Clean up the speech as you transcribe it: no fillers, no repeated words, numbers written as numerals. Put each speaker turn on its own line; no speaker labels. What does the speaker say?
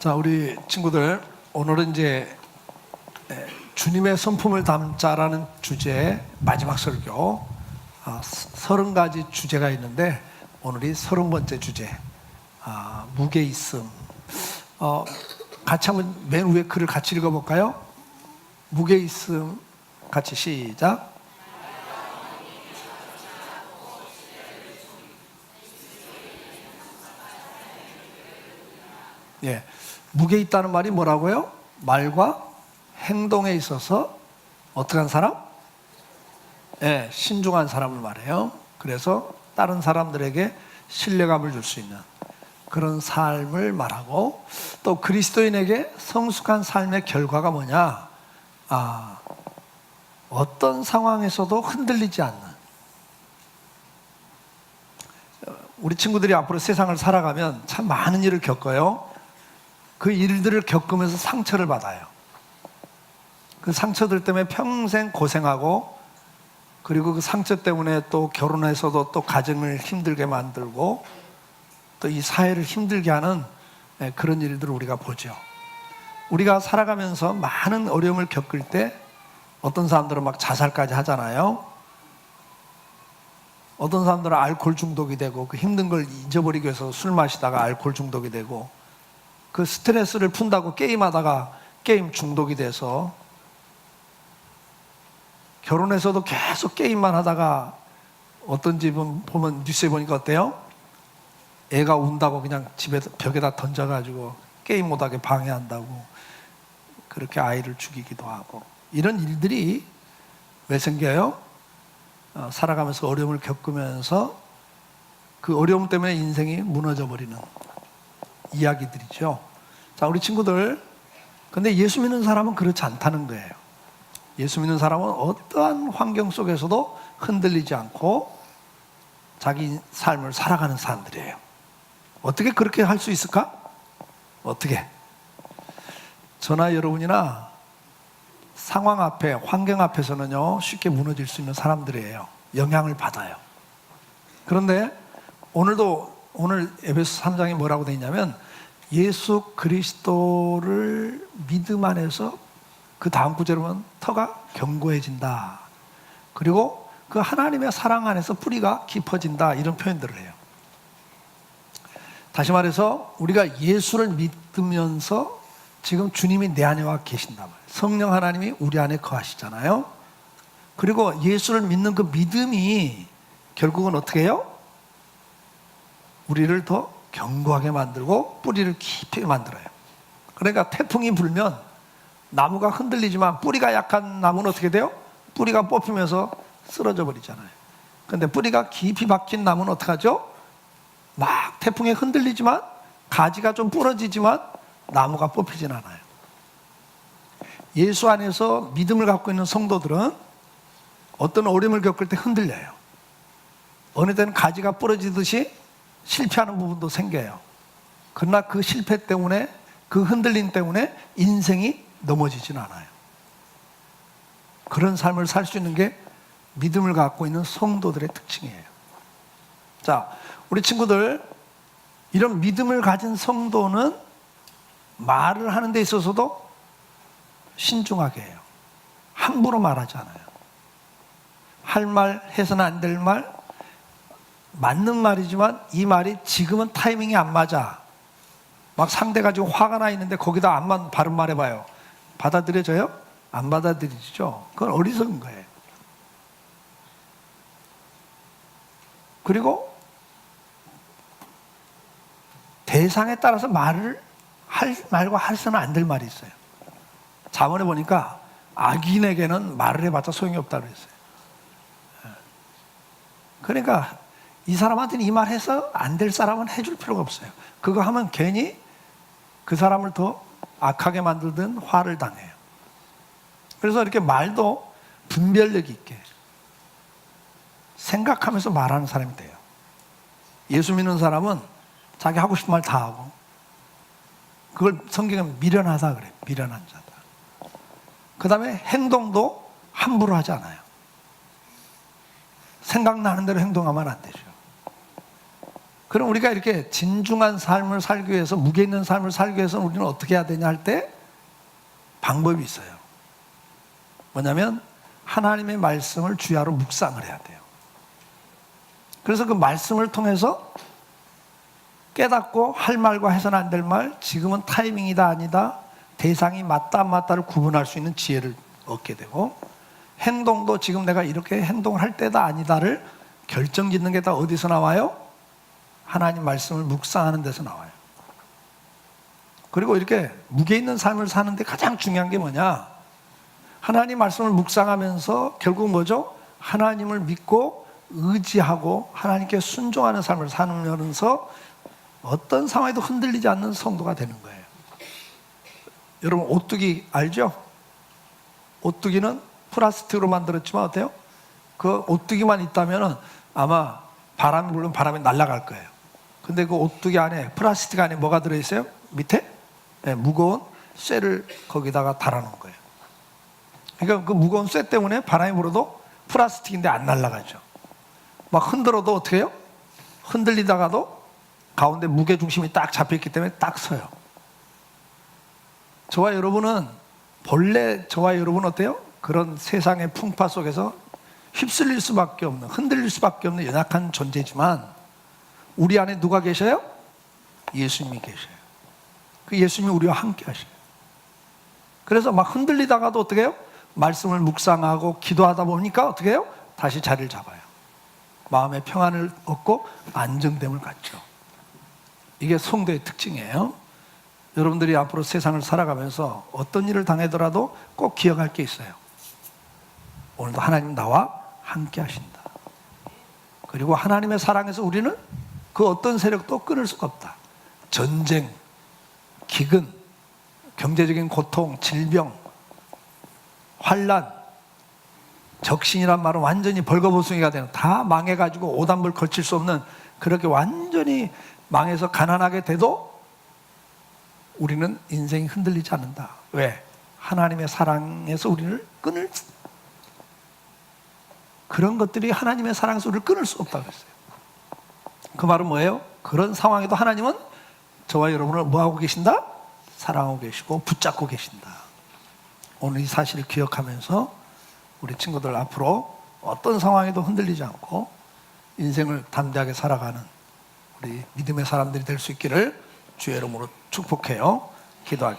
자, 우리 친구들, 오늘은 이제 주님의 성품을 담자라는 주제의 마지막 설교. 30가지 주제가 있는데 오늘이 30번째 주제, 무게 있음. 같이 한번 맨 위에 글을 같이 읽어볼까요? 무게 있음. 같이 시작. 예, 무게 있다는 말이 뭐라고요? 말과 행동에 있어서 어떻게 한 사람? 예, 신중한 사람을 말해요. 그래서 다른 사람들에게 신뢰감을 줄 수 있는 그런 삶을 말하고, 또 그리스도인에게 성숙한 삶의 결과가 뭐냐? 어떤 상황에서도 흔들리지 않는. 우리 친구들이 앞으로 세상을 살아가면 참 많은 일을 겪어요. 그 일들을 겪으면서 상처를 받아요. 그 상처들 때문에 평생 고생하고, 그리고 그 상처 때문에 또 결혼해서도 또 가정을 힘들게 만들고, 또 이 사회를 힘들게 하는 그런 일들을 우리가 보죠. 우리가 살아가면서 많은 어려움을 겪을 때 어떤 사람들은 막 자살까지 하잖아요. 어떤 사람들은 알코올 중독이 되고, 그 힘든 걸 잊어버리기 위해서 술 마시다가 알코올 중독이 되고, 그 스트레스를 푼다고 게임하다가 게임 중독이 돼서, 결혼해서도 계속 게임만 하다가 어떤 집은 보면 뉴스에 보니까 어때요? 애가 운다고 그냥 집에 벽에다 던져가지고 게임 못하게 방해한다고 그렇게 아이를 죽이기도 하고, 이런 일들이 왜 생겨요? 살아가면서 어려움을 겪으면서 그 어려움 때문에 인생이 무너져 버리는 이야기들이죠. 자, 우리 친구들, 근데 예수 믿는 사람은 그렇지 않다는 거예요. 예수 믿는 사람은 어떠한 환경 속에서도 흔들리지 않고 자기 삶을 살아가는 사람들이에요. 어떻게 그렇게 할 수 있을까? 어떻게? 저나 여러분이나 상황 앞에, 환경 앞에서는요, 쉽게 무너질 수 있는 사람들이에요. 영향을 받아요. 그런데 오늘 에베소 3장에 뭐라고 되어 있냐면, 예수 그리스도를 믿음 안에서, 그 다음 구절에 보면 터가 견고해진다. 그리고 그 하나님의 사랑 안에서 뿌리가 깊어진다. 이런 표현들을 해요. 다시 말해서 우리가 예수를 믿으면서 지금 주님이 내 안에 와 계신단 말이에요. 성령 하나님이 우리 안에 거하시잖아요. 그리고 예수를 믿는 그 믿음이 결국은 어떻게 해요? 우리를 더 견고하게 만들고 뿌리를 깊이 만들어요. 그러니까 태풍이 불면 나무가 흔들리지만 뿌리가 약한 나무는 어떻게 돼요? 뿌리가 뽑히면서 쓰러져 버리잖아요. 근데 뿌리가 깊이 박힌 나무는 어떻게 하죠? 막 태풍에 흔들리지만, 가지가 좀 부러지지만 나무가 뽑히진 않아요. 예수 안에서 믿음을 갖고 있는 성도들은 어떤 어려움을 겪을 때 흔들려요. 어느 때는 가지가 부러지듯이 실패하는 부분도 생겨요. 그러나 그 실패 때문에, 그 흔들림 때문에 인생이 넘어지진 않아요. 그런 삶을 살 수 있는 게 믿음을 갖고 있는 성도들의 특징이에요. 자, 우리 친구들, 이런 믿음을 가진 성도는 말을 하는 데 있어서도 신중하게 해요. 함부로 말하지 않아요. 할 말, 해서는 안 될 말, 맞는 말이지만 이 말이 지금은 타이밍이 안 맞아. 막 상대가 지금 화가 나 있는데 거기다 암만 바른 말 해봐요. 받아들여져요? 안 받아들이죠. 그건 어리석은 거예요. 그리고 대상에 따라서 말을 할 말과 해서는 안 될 말이 있어요. 자문해 보니까 악인에게는 말을 해봤자 소용이 없다고 그랬어요. 그러니까 이 사람한테는 이 말 해서 안 될 사람은 해줄 필요가 없어요. 그거 하면 괜히 그 사람을 더 악하게 만들든 화를 당해요. 그래서 이렇게 말도 분별력 있게 생각하면서 말하는 사람이 돼요. 예수 믿는 사람은 자기 하고 싶은 말 다 하고, 그걸 성경은 미련하다 그래요. 미련한 자다. 그 다음에 행동도 함부로 하지 않아요. 생각나는 대로 행동하면 안 되죠. 그럼 우리가 이렇게 진중한 삶을 살기 위해서, 무게 있는 삶을 살기 위해서 우리는 어떻게 해야 되냐 할 때 방법이 있어요. 뭐냐면 하나님의 말씀을 주야로 묵상을 해야 돼요. 그래서 그 말씀을 통해서 깨닫고 할 말과 해서는 안 될 말, 지금은 타이밍이다 아니다, 대상이 맞다 안 맞다를 구분할 수 있는 지혜를 얻게 되고, 행동도 지금 내가 이렇게 행동을 할 때다 아니다를 결정짓는 게 다 어디서 나와요? 하나님 말씀을 묵상하는 데서 나와요. 그리고 이렇게 무게 있는 삶을 사는데 가장 중요한 게 뭐냐? 하나님 말씀을 묵상하면서 결국 뭐죠? 하나님을 믿고 의지하고 하나님께 순종하는 삶을 살면서 어떤 상황에도 흔들리지 않는 성도가 되는 거예요. 여러분 오뚜기 알죠? 오뚜기는 플라스틱으로 만들었지만 어때요? 그 오뚜기만 있다면 아마 바람이 불면 바람에 날아갈 거예요. 근데 그 오뚜기 안에, 플라스틱 안에 뭐가 들어있어요? 밑에? 네, 무거운 쇠를 거기다가 달아놓은 거예요. 그러니까 그 무거운 쇠 때문에 바람이 불어도 플라스틱인데 안 날아가죠. 막 흔들어도 어떻게 해요? 흔들리다가도 가운데 무게중심이 딱 잡혀있기 때문에 딱 서요. 저와 여러분은 본래 저와 여러분은 어때요? 그런 세상의 풍파 속에서 휩쓸릴 수밖에 없는, 흔들릴 수밖에 없는 연약한 존재지만 우리 안에 누가 계셔요? 예수님이 계셔요. 그 예수님이 우리와 함께 하셔요. 그래서 막 흔들리다가도 어떻게 해요? 말씀을 묵상하고 기도하다 보니까 어떻게 해요? 다시 자리를 잡아요. 마음의 평안을 얻고 안정됨을 갖죠. 이게 성도의 특징이에요. 여러분들이 앞으로 세상을 살아가면서 어떤 일을 당하더라도 꼭 기억할 게 있어요. 오늘도 하나님 나와 함께 하신다. 그리고 하나님의 사랑에서 우리는 그 어떤 세력도 끊을 수가 없다. 전쟁, 기근, 경제적인 고통, 질병, 환난, 적신이란 말은 완전히 벌거벗은이가 되는, 다 망해가지고 오단불 거칠 수 없는, 그렇게 완전히 망해서 가난하게 돼도 우리는 인생이 흔들리지 않는다. 왜? 하나님의 사랑에서 우리를 끊을, 그런 것들이 하나님의 사랑에서 우리를 끊을 수 없다고 했어요. 그 말은 뭐예요? 그런 상황에도 하나님은 저와 여러분을 뭐하고 계신다? 사랑하고 계시고 붙잡고 계신다. 오늘 이 사실을 기억하면서 우리 친구들 앞으로 어떤 상황에도 흔들리지 않고 인생을 담대하게 살아가는 우리 믿음의 사람들이 될 수 있기를 주의 이름으로 축복해요. 기도하겠습니다.